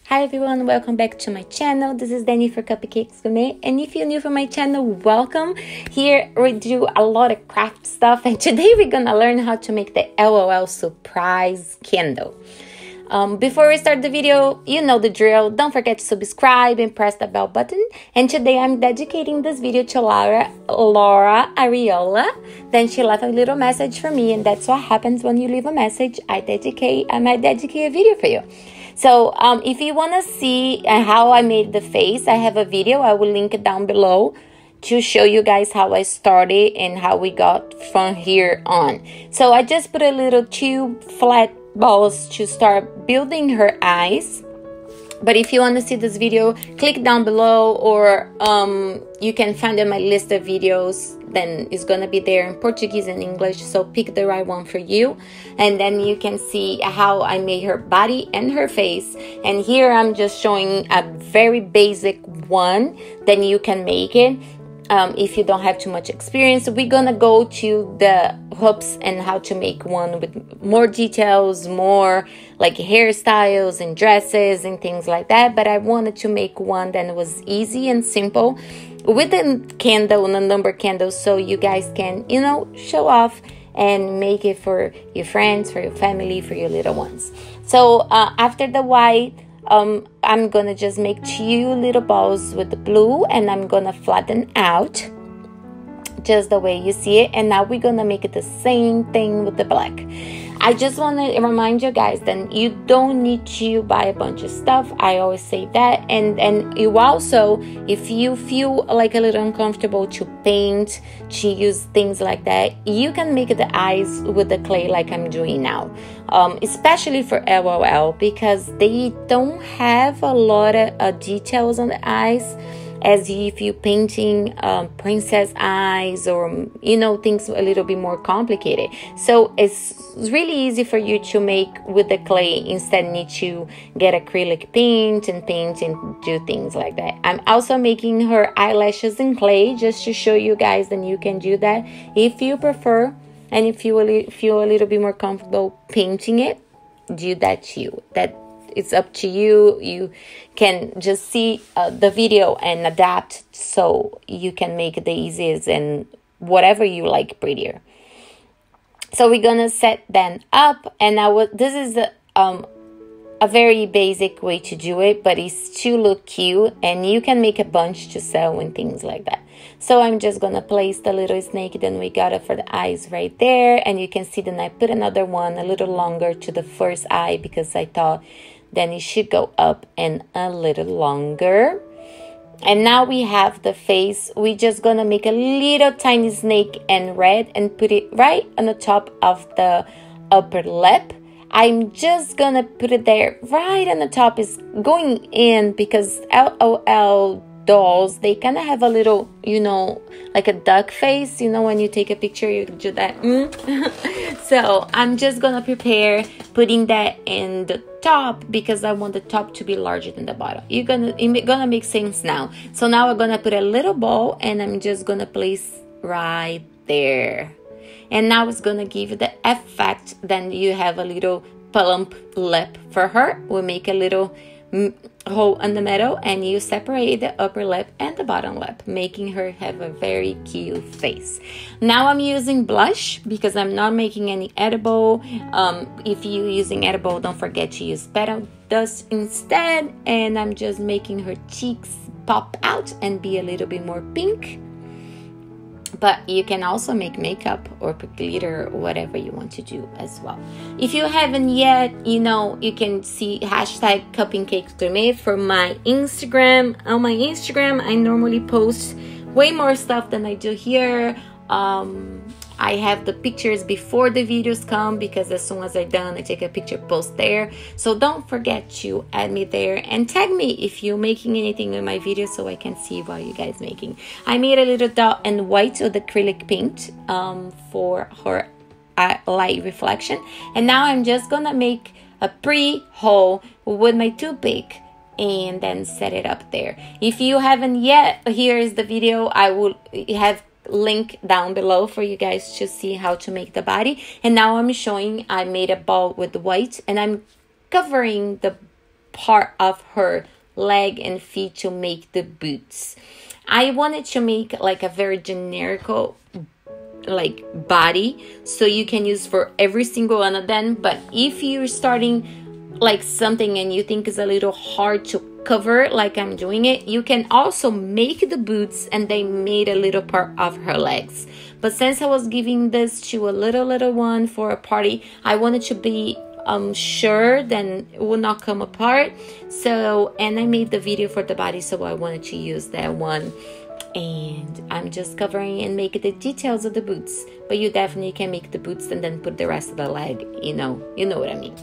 Hi everyone, welcome back to my channel. This is Danny for Cupcakes Gourmet, and if you're new for my channel, welcome. Here we do a lot of craft stuff, and today we're gonna learn how to make the LOL surprise candle. Before we start the video, you know the drill. Don't forget to subscribe and press the bell button. And today I'm dedicating this video to Laura Ariola. Then she left a little message for me, and that's what happens when you leave a message. I might dedicate a video for you. So if you want to see how I made the face, I have a video. I will link it down below to show you guys how I started and how we got from here on. So I just put a little 2 flat balls to start building her eyes. But if you want to see this video, click down below, or you can find in my list of videos. Then it's gonna be there in Portuguese and English, so pick the right one for you, and then you can see how I made her body and her face. And here I'm just showing a very basic one, then you can make it. If you don't have too much experience, we're gonna go to the hoops and how to make one with more details, more like hairstyles and dresses and things like that. But I wanted to make one that was easy and simple with a candle and a number candle, so you guys can, you know, show off and make it for your friends, for your family, for your little ones. So after the white, I'm gonna just make 2 little balls with the blue, and I'm gonna flatten out just the way you see it. And now we're gonna make it the same thing with the black. I just want to remind you guys that you don't need to buy a bunch of stuff. I always say that. And you also, if you feel like a little uncomfortable to paint, to use things like that, you can make the eyes with the clay like I'm doing now. Especially for LOL, because they don't have a lot of details on the eyes, as if you're painting princess eyes, or you know, things a little bit more complicated. So it's really easy for you to make with the clay instead need to get acrylic paint and do things like that. I'm also making her eyelashes in clay just to show you guys that you can do that if you prefer, and if you feel a little bit more comfortable painting it, do that too. It's up to you. You can just see the video and adapt, so you can make it the easiest and whatever you like prettier. So we're gonna set them up, and this is a very basic way to do it, but it's to look cute, and you can make a bunch to sell and things like that. So I'm just gonna place the little snake, then we got it for the eyes right there, and you can see then I put another one a little longer to the first eye, because I thought then it should go up and a little longer. And now we have the face. We're just gonna make a little tiny snake and red and put it right on the top of the upper lip. I'm just gonna put it there right on the top. Is going in because LOL dolls, they kind of have a little, you know, like a duck face, you know, when you take a picture you do that. So I'm just gonna prepare putting that in the top, because I want the top to be larger than the bottom. It's gonna make sense now. So now I'm gonna put a little ball, and I'm just gonna place right there, and now it's gonna give you the effect. Then you have a little plump lip for her. We'll make a little hole in the middle, and you separate the upper lip and the bottom lip, making her have a very cute face. Now I'm using blush because I'm not making any edible. If you're using edible, don't forget to use petal dust instead. And I'm just making her cheeks pop out and be a little bit more pink. But you can also make makeup or put glitter or whatever you want to do as well. If you haven't yet, you know, you can see hashtag cupncakesgourmet for my Instagram. On my Instagram, I normally post way more stuff than I do here. I have the pictures before the videos come, because as soon as I'm done, I take a picture, post there. So don't forget to add me there and tag me if you're making anything in my videos, so I can see what you guys making. I made a little dot in white with acrylic paint for her light reflection. And now I'm just gonna make a pre-hole with my toothpick and then set it up there. If you haven't yet, here is the video. I will have link down below for you guys to see how to make the body. And now I'm showing I made a ball with white, and I'm covering the part of her leg and feet to make the boots. I wanted to make like a very generical like body, so you can use for every single one of them. But if you're starting like something and you think it's a little hard to cover like I'm doing it, you can also make the boots and they made a little part of her legs. But since I was giving this to a little one for a party, I wanted to be sure then it will not come apart. So, and I made the video for the body, so I wanted to use that one. And I'm just covering and make the details of the boots. But you definitely can make the boots and then put the rest of the leg, you know what I mean.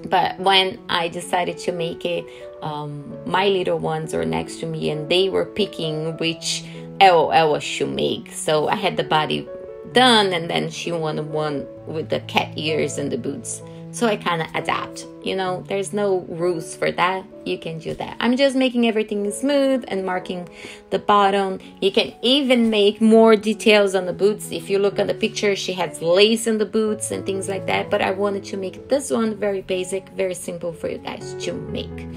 But when I decided to make it, my little ones were next to me and they were picking which LOL I should make. So I had the body done and then she wanted one with the cat ears and the boots. So I kind of adapt, you know, there's no rules for that. You can do that. I'm just making everything smooth and marking the bottom. You can even make more details on the boots. If you look at the picture, she has lace in the boots and things like that. But I wanted to make this one very basic, very simple for you guys to make.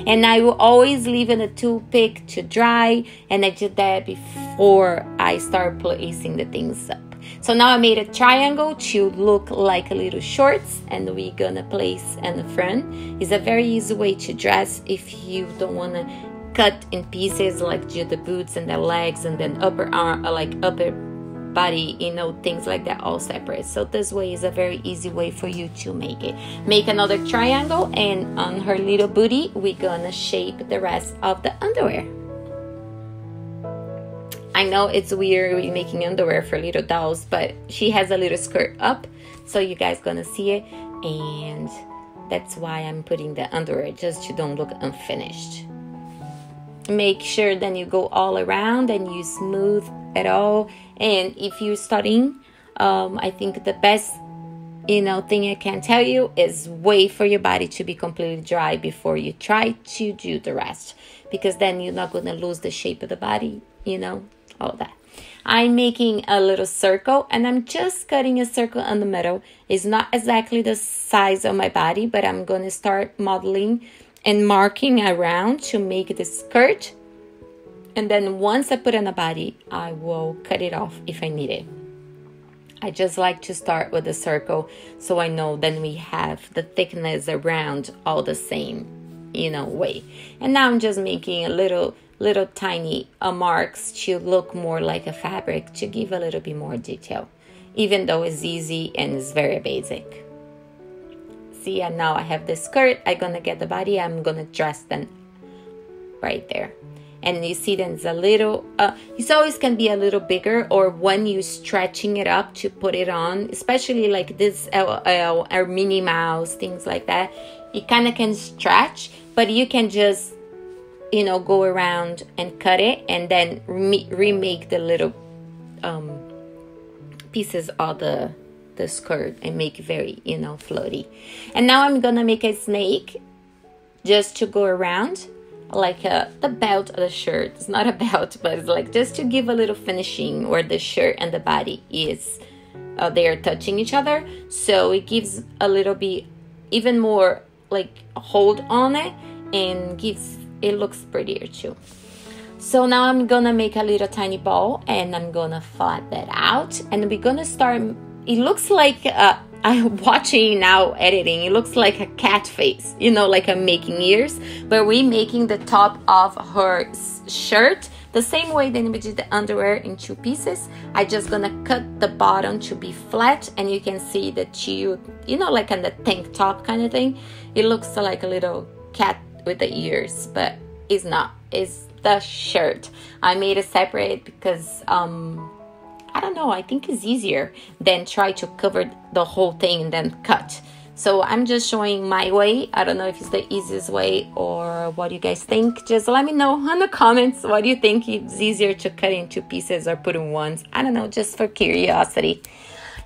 And I will always leave in a toothpick to dry. And I did that before I start placing the things up. So now I made a triangle to look like a little shorts, and we're gonna place in the front. It's a very easy way to dress if you don't wanna cut in pieces like do the boots and the legs and then upper arm, like upper body, you know, things like that all separate. So this way is a very easy way for you to make it. Make another triangle, and on her little booty, we're gonna shape the rest of the underwear. I know it's weird making underwear for little dolls, but she has a little skirt up, so you guys gonna see it, and that's why I'm putting the underwear, just to don't look unfinished. Make sure then you go all around and you smooth it all. And if you're starting, I think the best thing I can tell you is wait for your body to be completely dry before you try to do the rest, because then you're not gonna lose the shape of the body, all that. I'm making a little circle, and I'm just cutting a circle in the middle. It's not exactly the size of my body, but I'm going to start modeling and marking around to make the skirt. And then once I put on the body, I will cut it off if I need it. I just like to start with a circle, so I know then we have the thickness around all the same, way. And now I'm just making a little tiny marks to look more like a fabric, to give a little bit more detail, even though it's easy and it's very basic. See, and now I have the skirt. I'm gonna get the body. I'm gonna dress them right there. And you see then it's a little, it always can be a little bigger, or when you're stretching it up to put it on, especially like this LL or Minnie Mouse, things like that, it kind of can stretch, but you can just go around and cut it and then remake the little pieces of the skirt and make it very, floaty. And now I'm gonna make a snake just to go around like the belt of the shirt. It's not a belt, but it's like just to give a little finishing where the shirt and the body is, they are touching each other. So it gives a little bit even more like hold on it, and it looks prettier too. So now I'm gonna make a little tiny ball, and I'm gonna flat that out, and we're gonna start. It looks like I'm watching now editing. It looks like a cat face, like I'm making ears, but we're making the top of her shirt the same way that we did the underwear in two pieces. I just gonna cut the bottom to be flat, and you can see that like on the tank top kind of thing. It looks like a little cat with the ears, but it's not. It's the shirt. I made it separate because I don't know, I think it's easier than try to cover the whole thing and then cut. So I'm just showing my way. I don't know if it's the easiest way or what you guys think. Just let me know in the comments. What do you think? It's easier to cut into pieces or put in ones? I don't know, just for curiosity.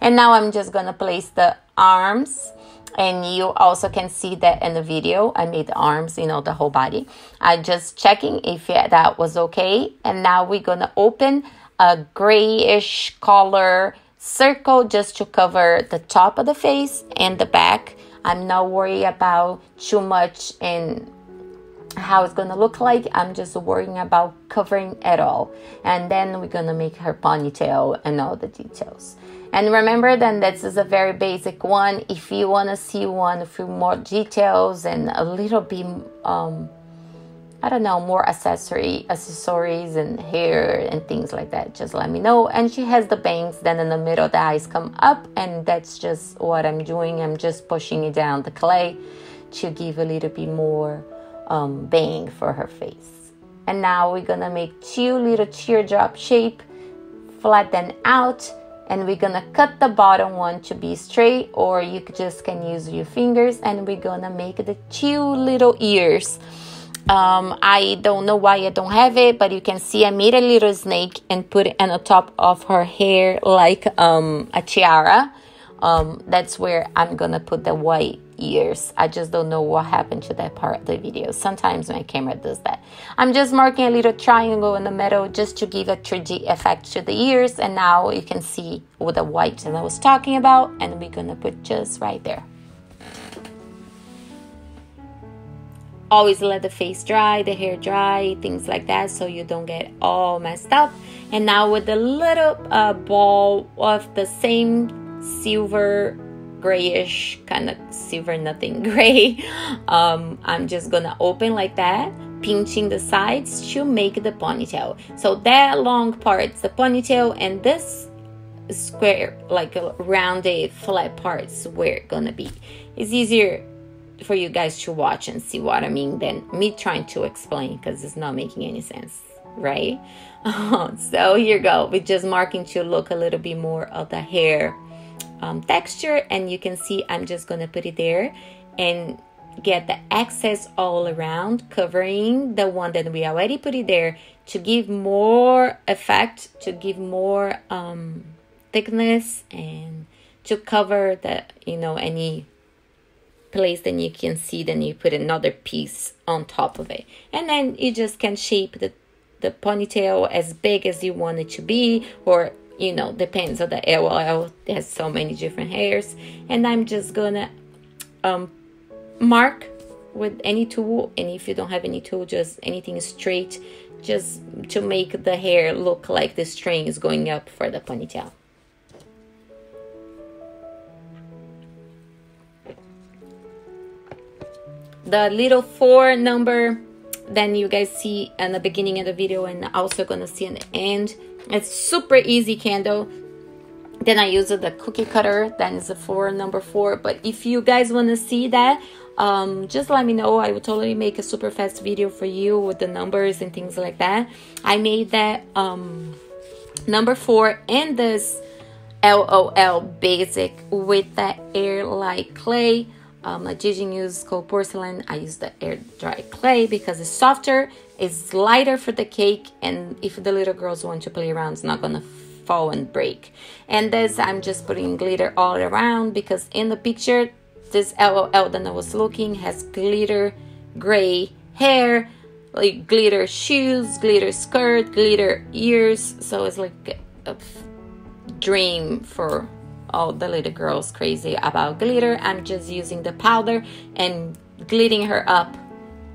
And now I'm just gonna place the arms. And you also can see that in the video, I made the arms, the whole body. I just checking if that was okay. And now we're gonna open a grayish color circle just to cover the top of the face and the back. I'm not worried about too much and how it's gonna look like. I'm just worrying about covering it all, and then we're gonna make her ponytail and all the details. And remember then, this is a very basic one. If you want to see one with more details and a little bit I don't know, more accessories and hair and things like that, just let me know. And she has the bangs, then in the middle the eyes come up, and that's just what I'm doing. I'm just pushing it down the clay to give a little bit more bang for her face. And now we're gonna make 2 little teardrop shape, flatten out, and we're gonna cut the bottom one to be straight, or you just can use your fingers, and we're gonna make the 2 little ears. I don't know why I don't have it, but you can see I made a little snake and put it on the top of her hair like a tiara. That's where I'm gonna put the white ears. I just don't know what happened to that part of the video. Sometimes my camera does that. I'm just marking a little triangle in the middle just to give a 3D effect to the ears, and now you can see with the white that I was talking about, and we're gonna put just right there. Always let the face dry, the hair dry, things like that, so you don't get all messed up. And now with the little ball of the same silver grayish, kind of silver nothing gray, I'm just gonna open like that, pinching the sides to make the ponytail. So that long part's the ponytail, and this square, like a rounded flat part's where it's gonna be. It's easier for you guys to watch and see what I mean than me trying to explain, because it's not making any sense, right? So here you go. We're just marking to look a little bit more of the hair texture, and you can see I'm just gonna put it there and get the excess all around, covering the one that we already put it there to give more effect, to give more thickness, and to cover the, you know, any place. Then you can see, then you put another piece on top of it, and then you just can shape the ponytail as big as you want it to be, or, you know, depends on the LOL. It has so many different hairs. And I'm just gonna mark with any tool, and if you don't have any tool, just anything straight, just to make the hair look like the string is going up for the ponytail. The little 4 number, then you guys see in the beginning of the video, and also gonna see in the end. It's super easy candle. Then I use the cookie cutter, that is the number 4. But if you guys want to see that, just let me know. I will totally make a super fast video for you with the numbers and things like that. I made that number 4 in this LOL basic with that air-light clay. I didn't use cold porcelain. I used the air dry clay because it's softer, it's lighter for the cake, and if the little girls want to play around, it's not gonna fall and break. And this, I'm just putting glitter all around, because in the picture this LOL that I was looking has glitter gray hair, like glitter shoes, glitter skirt, glitter ears. So it's like a dream for all the little girls crazy about glitter. I'm just using the powder and glitting her up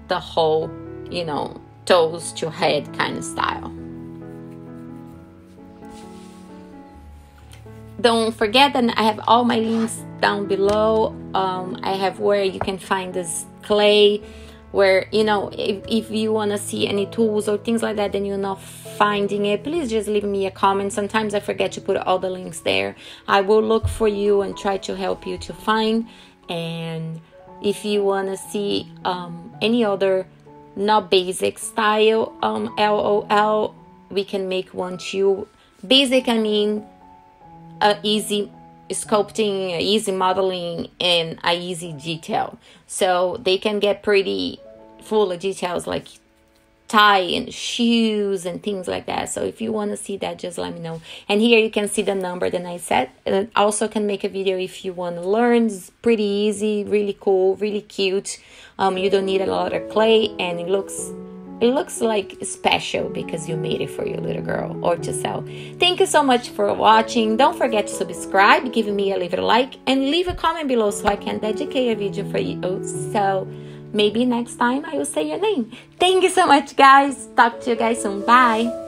the whole, you know, toes to head kind of style. Don't forget that I have all my links down below. I have where you can find this clay, where, you know, if you want to see any tools or things like that, then you're not finding it, please just leave me a comment. Sometimes I forget to put all the links there. I will look for you and try to help you to find. And if you want to see any other not basic style LOL, we can make one too. Basic, I mean easy sculpting, easy modeling, and a easy detail. So they can get pretty full of details like tie and shoes and things like that. So if you want to see that, just let me know. And here you can see the number that I set. And I also can make a video if you want to learn. It's pretty easy, really cool, really cute. You don't need a lot of clay, and it looks it looks like special because you made it for your little girl or to sell. Thank you so much for watching. Don't forget to subscribe, give me a little like, and leave a comment below so I can dedicate a video for you. So maybe next time I will say your name. Thank you so much, guys. Talk to you guys soon. Bye.